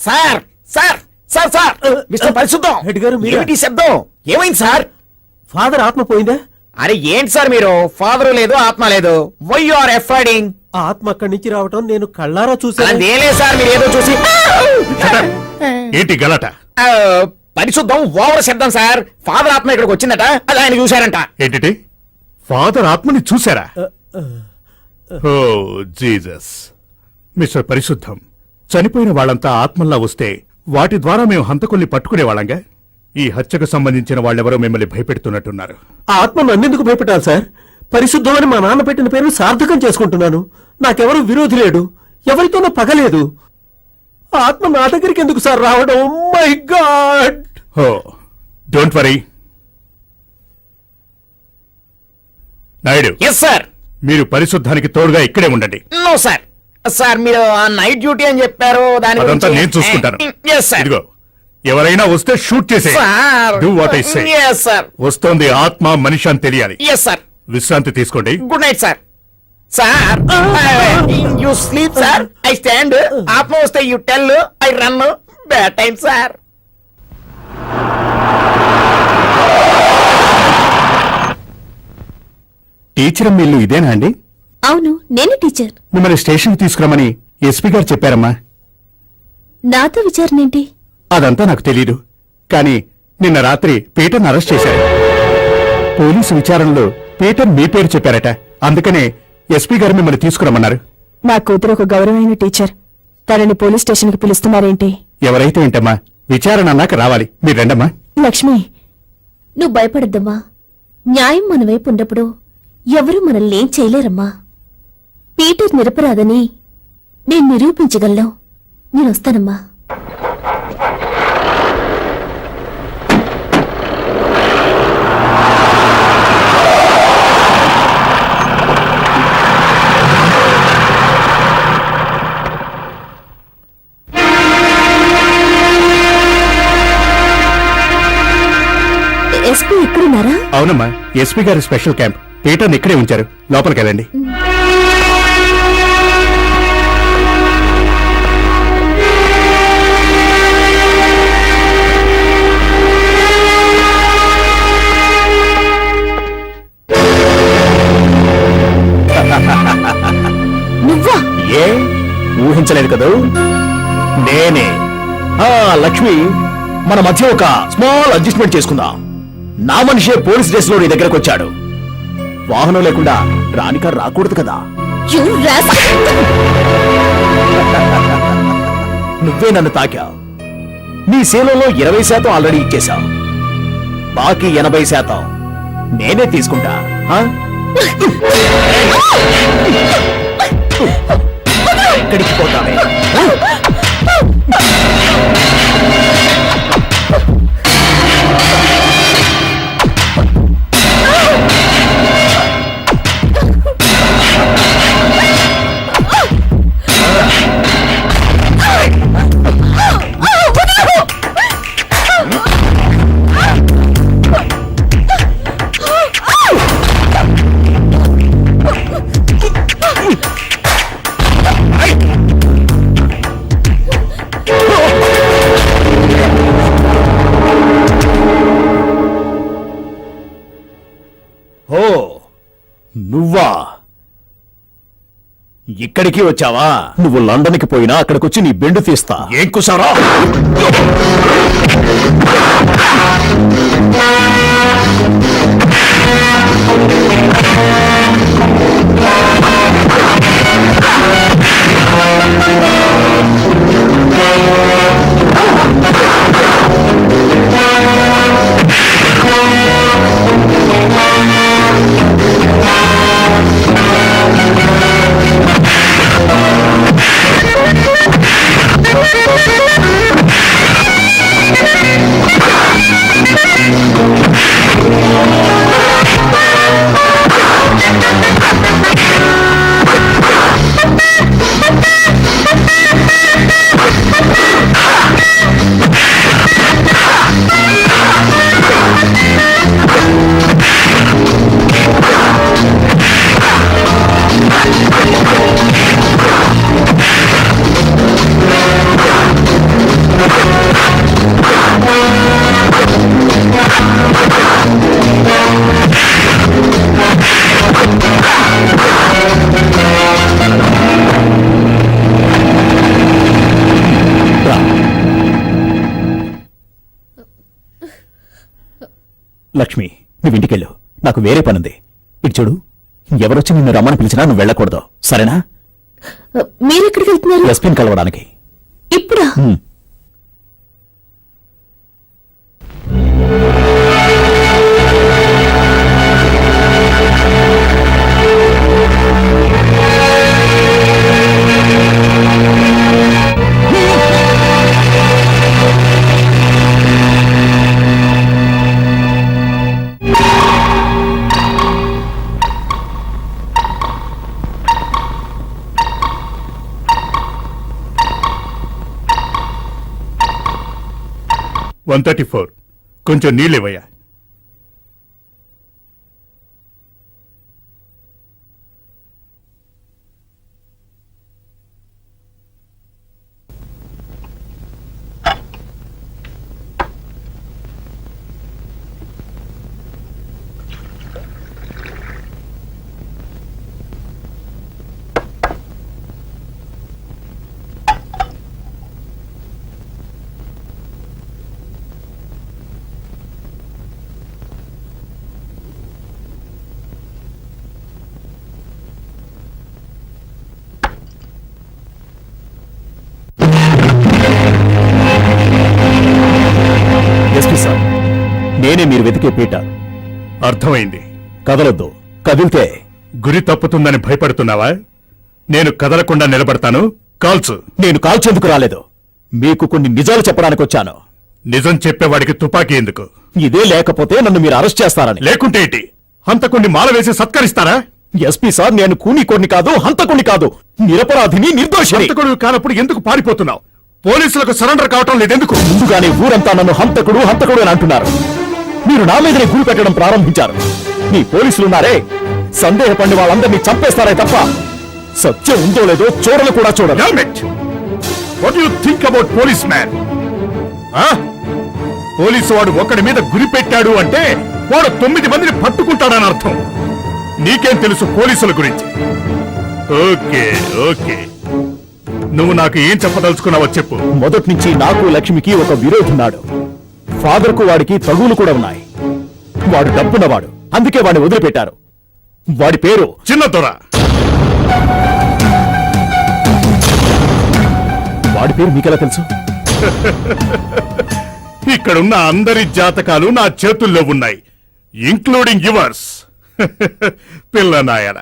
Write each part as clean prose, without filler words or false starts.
Sir sir sir sir mister Parishuddham head గారు మీరా? ఏమిటి శబ్దం ఏమైంది సార్? ఫాదర్ ఆత్మ పోయిందా? అరే ఏంటి సార్ మీరు ఫాదర్ లేదు ఆత్మ లేదు వై యు ఆర్ ఎఫర్డింగ్? ఆ ఆత్మ అక్కడి నుంచి రావటం నేను కళ్ళారా చూసాను. అదేలే సార్ మీరు ఏదో చూసి ఏంటి గలట? ఆ, పరిశుద్ధం ఓవర్ శబ్దం సార్. ఫాదర్ ఆత్మ ఇక్కడికి వచ్చిందట, అది ఆయన చూశారంట. ఏంటి ఫాదర్ ఆత్మని చూసారా? ఓ జీసస్. మిస్టర్ పరిశుద్ధం, చనిపోయిన వాళ్ళంతా ఆత్మల్లా వస్తే వాటి ద్వారా మేము హంతకుల్ని పట్టుకునేవాళ్ళంగా. ఈ హత్యకు సంబంధించిన వాళ్ళెవరో మిమ్మల్ని భయపెడుతున్నట్టున్నారు. ఆ ఆత్మ నన్నెందుకు భయపెట్టాలి సార్? పరిశుద్ధం అని మా నాన్న పెట్టిన పేరు సార్థకం చేసుకుంటున్నాను. నాకెవరు విరోధి లేడు, ఎవరితోనూ పగలేదు. ఆ ఆత్మ నా దగ్గరికి ఎందుకు సార్ రావడం? My god. Oh don't worry Naidu. Yes sir. మీరు పరిశుద్ధానికి తోడుగా ఇక్కడే ఉండండి. No sir. సార్ మీరు ఆ నైట్ డ్యూటీ అని చెప్పారు, దాని అదంతా నేను చూసుకుంటాను. Yes sir. ఇదిగో ఎవరైనా వస్తే షూట్ చేసే. Sir do what I say. Yes sir. వస్తోంది ఆత్మ మనిషి అని తెలియాలి. Yes sir. విశ్రాంతి తీసుకోండి. Good night sir. Sir you sleep sir, I stand. ఆత్మ వస్తే you tell, I run. Bad time sir. Teacher మీ ఇల్లు ఇదేనా అండి? అవును, నేను టీచర్. మిమ్మల్ని స్టేషన్కి తీసుకురమని ఎస్పీ గారు చెప్పారమ్మా. నాతో విచారణేంటి? అదంతా నాకు తెలీదు, కానీ నిన్న రాత్రి పీటర్ని అరెస్ట్ చేశారు. పోలీసు విచారణలో పీటర్ మీ పేరు చెప్పారట. అందుకనే ఎస్పీ గారు మిమ్మల్ని తీసుకురమ్మన్నారు. నా కూతురు ఒక గౌరవమైన టీచర్, తనని పోలీస్ స్టేషన్ కి పిలుస్తున్నారేంటి? ఎవరైతే ఏంటమ్మా, విచారణ అన్నాక రావాలి. మీరు రండమ్మా. లక్ష్మి, నువ్వు భయపడద్దమ్మా. న్యాయం మన వైపు ఉన్నప్పుడు ఎవరూ మనల్ని ఏం చేయలేరమ్మా. పీటర్ నిరపరాదని నేను నిరూపించగలను. నేను వస్తానమ్మా. ఎస్పీ ఇక్కడున్నారా? అవునమ్మా, ఎస్పీ గారి స్పెషల్ క్యాంప్. పీటర్ని ఇక్కడే ఉంచారు. లోపలికి వెళ్ళండి. నువ్వా? ఏ ఊహించలేదు కదూ, నేనే. లక్ష్మి, మన మధ్య ఒక స్మాల్ అడ్జస్ట్మెంట్ చేసుకుందాం. నా మనిషే పోలీస్ డ్రెస్ లో నీ దగ్గరకు వచ్చాడు. వాహనం లేకుండా రానిక రాకూడదు కదా. You rascal! నువ్వే నన్ను తాకావు. నీ సేలలో 20% ఆల్రెడీ ఇచ్చేశావు. బాకీ 80% నేనే తీసుకుంటా. ఎక్కడికి పోతావే? నువ్వా ఇక్కడికి వచ్చావా? నువ్వు లండన్కి పోయినా అక్కడికొచ్చి నీ బెండు తీస్తా. ఏం కుసారా? లక్ష్మి నువ్వు ఇంటికెళ్ళు, నాకు వేరే పనుంది. ఇటు చూడు, ఎవరొచ్చి నిన్ను రమ్మని పిలిచినా నువ్వు వెళ్ళకూడదు, సరేనా? మీరెక్కడికి వెళ్తున్నారు? ఎస్పీని కలవడానికి. ఇప్పుడా? హ్మ్. వన్ 134 కొంచెం నీళ్ళివయ్యా. ఎస్పీ సార్, నేనే మీరు వెతికే పీట. అర్థమైంది. కదలొద్దు, కదిలితే గురి తప్పుతుందని భయపడుతున్నావా? నేను కదలకుండా నిలబడతాను. కాల్చు. నేను కాల్చేందుకు రాలేదు, మీకు కొన్ని నిజాలు చెప్పడానికి వచ్చాను. నిజం చెప్పేవాడికి తుపాకీ ఎందుకు? ఇదే లేకపోతే నన్ను మీరు అరెస్ట్ చేస్తారని. లేకుంటే ఏంటి? హంతకుణ్ణి మాల వేసి సత్కరిస్తారా? ఎస్పీ సార్, నేను కూనికోడిని కాదు, హంతకుణ్ణి కాదు, నిరపరాధిని, నిర్దోషిని. హంతకుడు కానప్పుడు ఎందుకు పారిపోతున్నావు? పోలీసులకు సరెండర్ కావటం లేదెందుకు? ముందుగానే ఊరంతా నన్ను హంతకుడు హంతకుడు అని అంటున్నారు. మీరు నా మీదనే గురి పెట్టడం ప్రారంభించారు. మీ పోలీసులున్నారే, సందేహపడి వాళ్ళందరినీ చంపేస్తారే తప్ప సత్యం ఉందో లేదో చూడలు కూడా చూడరు. What you think about police man? Police వాడు ఒకడి మీద గురి పెట్టాడు అంటే వాడు 9 మందిని పట్టుకుంటాడని అర్థం. నీకేం తెలుసు పోలీసుల గురించి? ఓకే ఓకే, నువ్వు నాకు ఏం చెప్పదలుచుకున్నావో చెప్పు. మొదటి నుంచి నాకు లక్ష్మికి ఒక విరోధున్నాడు. ఫాదర్ కు వాడికి తగులు కూడా ఉన్నాయి. వాడు డబ్బున్నవాడు, అందుకే వాడిని వదిలిపెట్టారు. వాడి పేరు చిన్న దొర. వాడి పేరు మీకెలా తెలుసు? ఇక్కడున్న అందరి జాతకాలు నా చేతుల్లో ఉన్నాయి, ఇంక్లూడింగ్ యువర్స్. పిల్లనాయన,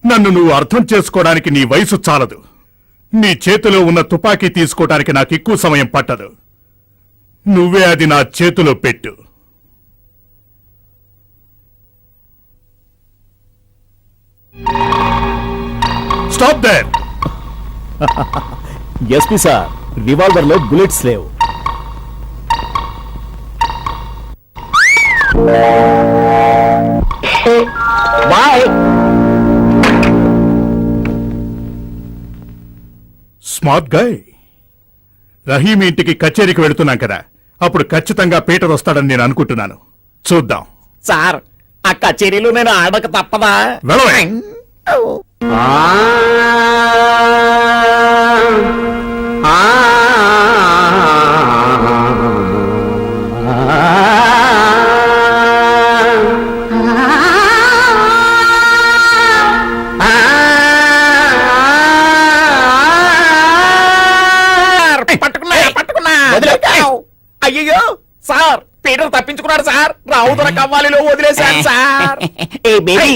నన్ను నువ్వు అర్థం చేసుకోవడానికి నీ వయసు చాలదు. నీ చేతిలో ఉన్న తుపాకీ తీసుకోవడానికి నాకు ఎక్కువ సమయం పట్టదు. నువ్వే అది నా చేతిలో పెట్టు. Stop there. SP sir, revolver లో బుల్లెట్స్ లేవు. బాయ్. Smart guy. రహీం ఇంటికి కచేరీకి వెళుతున్నాం కదా, అప్పుడు ఖచ్చితంగా పీటర్ వస్తాడని నేను అనుకుంటున్నాను. చూద్దాం. సార్, ఆ కచేరీలో నేను ఆడక తప్పదా? వెళ్ళవే. అయ్యో సార్, పీటర్ తప్పించుకున్నాడు సార్. రావుతున్న కవ్వాలిలో వదిలేశాను సార్. ఏ బేబీ,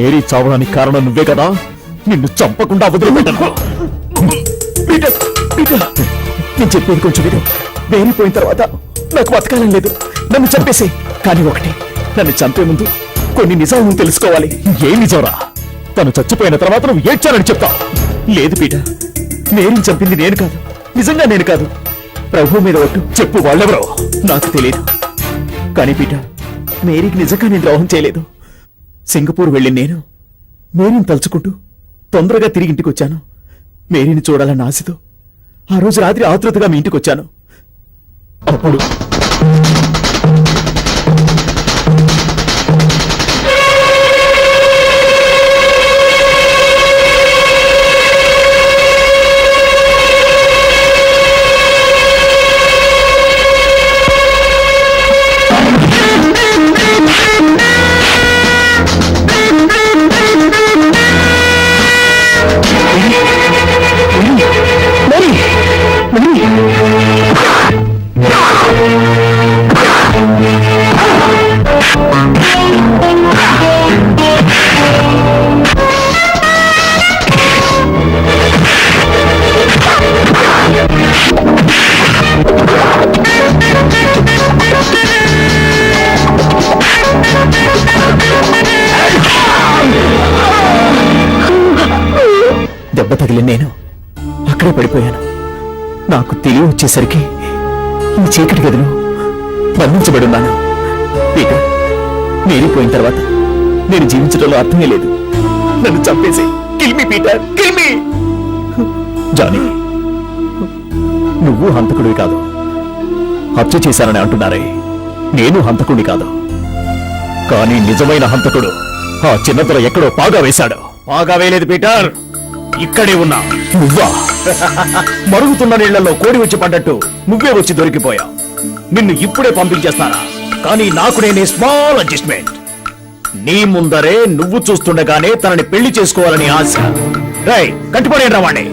మేరీ చావడానికి కారణం నువ్వే కదా, నిన్ను చంపకుండా వదిలిపెట్టను. పీటర్, పీటర్, నేను చెప్పేది కొంచెం విను. మేరీ పోయిన తర్వాత నాకు బతకాలని లేదు, నన్ను చంపేసి. కానీ ఒకటి, నన్ను చంపే ముందు కొన్ని నిజాలు నువ్వు తెలుసుకోవాలి. ఏం నిజంరా? తను చచ్చిపోయిన తర్వాత నువ్వు ఏడ్చానని చెప్తావు. లేదు పీటర్, మేరీని చంపింది నేను కాదు, నిజంగా నేను కాదు. ప్రభు మీద ఒట్టు, చెప్పు వాళ్ళెవరో. నాకు తెలియదు. కానీ పీటర్, మేరీకి నిజంగా నేను ద్రోహం చేయలేదు. సింగపూర్ వెళ్ళిన నేను మేరీని తలుచుకుంటూ తొందరగా తిరిగి ఇంటికి వచ్చాను. మేరీని చూడాలన్న ఆశతో ఆ రోజు రాత్రి ఆతృతగా మీ ఇంటికి వచ్చాను. అప్పుడు దెబ్బ తగిలి నేను అక్కడే పడిపోయాను. నాకు తెలివి వచ్చేసరికి ఈ చీకటి గదిలో బంధించబడి ఉన్నాను. పీటర్, మేరీపోయిన తర్వాత నేను జీవించడంలో అర్థమే లేదు. నన్ను చంపేసి కిల్మి పీటర్, కిల్మి. జానీ, నువ్వు హంతకుడివి కాదు. హత్య చేశానని అంటున్నారే, నేను హంతకుడి కాదు. కానీ నిజమైన హంతకుడు ఆ చిన్నతల ఎక్కడో పాగా వేశాడు. పాగా వేయలేదు పీటర్, ఇక్కడే ఉన్నా. నువ్వా? మరుగుతున్న నీళ్లలో కోడి వచ్చి పడ్డట్టు నువ్వే వచ్చి దొరికిపోయావు. నిన్ను ఇప్పుడే పంపించేస్తానా? కానీ నాకు నేనే స్మాల్ అడ్జస్ట్మెంట్. నీ ముందరే నువ్వు చూస్తుండగానే తనని పెళ్లి చేసుకోవాలని ఆశ. రై, కట్టిపడేయండి రావాణ్ణి.